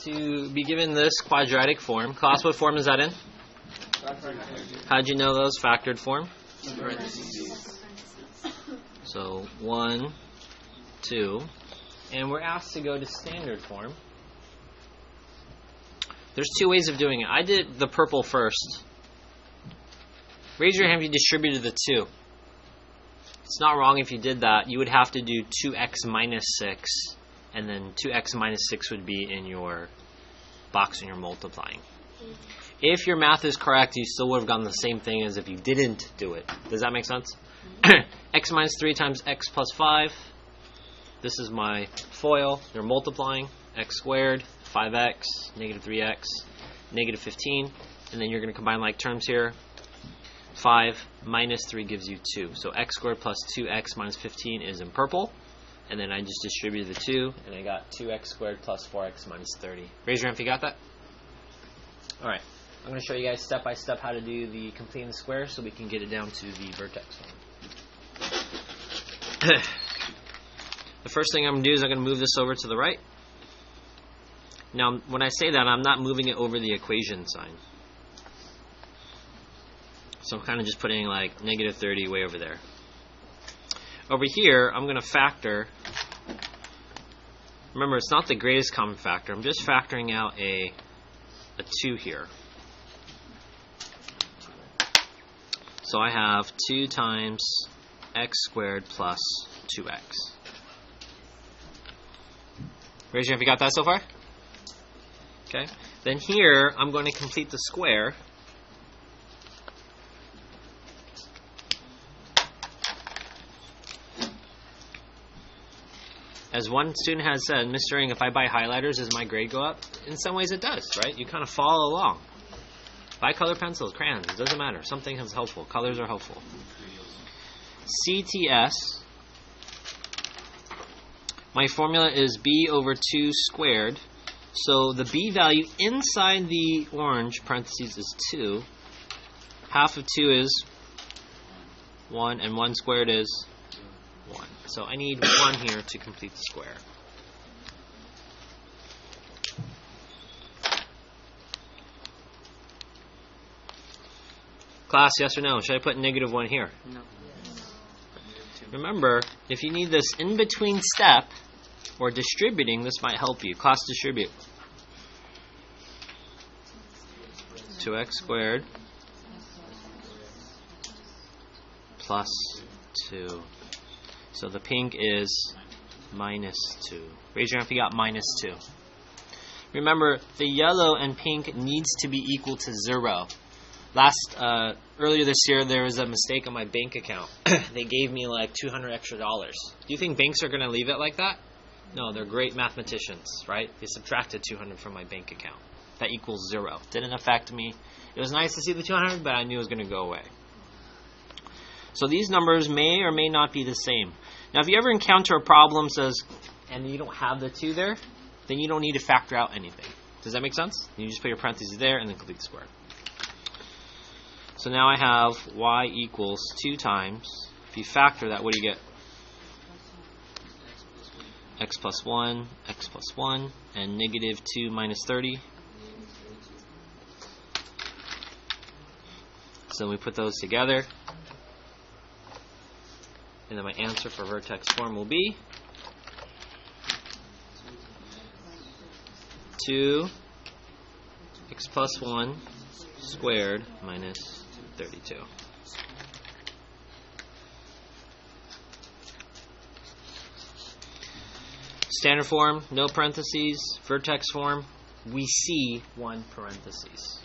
to be given this quadratic form. Class, what form is that in? How'd you know those? Factored form? So 1, 2, and we're asked to go to standard form. There's two ways of doing it. I did the purple first. Raise your hand if you distributed the 2. It's not wrong if you did that. You would have to do 2x minus 6, and then 2x minus 6 would be in your box when you're multiplying. If your math is correct, you still would have gotten the same thing as if you didn't do it. Does that make sense? X minus 3 times x plus 5. This is my FOIL. They're multiplying. X squared, 5x, negative 3x, negative 15. And then you're going to combine like terms here. 5 minus 3 gives you 2. So x squared plus 2x minus 15 is in purple. And then I just distributed the 2, and I got 2x squared plus 4x minus 30. Raise your hand if you got that. All right. I'm going to show you guys step by step how to do the completing the square so we can get it down to the vertex form. The first thing I'm going to do is I'm going to move this over to the right. Now, when I say that, I'm not moving it over the equation sign. So I'm kind of just putting like negative 30 way over there. Over here, I'm going to factor. Remember, it's not the greatest common factor. I'm just factoring out a 2 here. So I have 2 times x squared plus 2x. Raise your hand if you got that so far. Okay. Then here, I'm going to complete the square. As one student has said, Mr. Ing, if I buy highlighters, does my grade go up? In some ways it does, right? You kind of follow along. Buy color pencils, crayons, it doesn't matter. Something is helpful. Colors are helpful. CTS. My formula is b over 2 squared. So the b value inside the orange parentheses is 2. Half of 2 is 1, and 1 squared is 1. So I need 1 here to complete the square. Class, yes or no? Should I put negative 1 here? No. Remember, if you need this in-between step or distributing, this might help you. Class, distribute. 2x squared plus 2. So the pink is minus 2. Raise your hand if you got minus 2. Remember, the yellow and pink needs to be equal to 0. Earlier this year, there was a mistake on my bank account. They gave me like $200 extra. Do you think banks are going to leave it like that? No, they're great mathematicians, right? They subtracted 200 from my bank account. That equals 0. Didn't affect me. It was nice to see the 200, but I knew it was going to go away. So these numbers may or may not be the same. Now, if you ever encounter a problem and you don't have the 2 there, then you don't need to factor out anything. Does that make sense? You just put your parentheses there and then complete the square. So now I have y equals 2 times. If you factor that, what do you get? X plus 1, and negative 2 minus 30. So we put those together. And then my answer for vertex form will be 2x plus 1 squared minus 32. Standard form, no parentheses. Vertex form, we see 1 parentheses.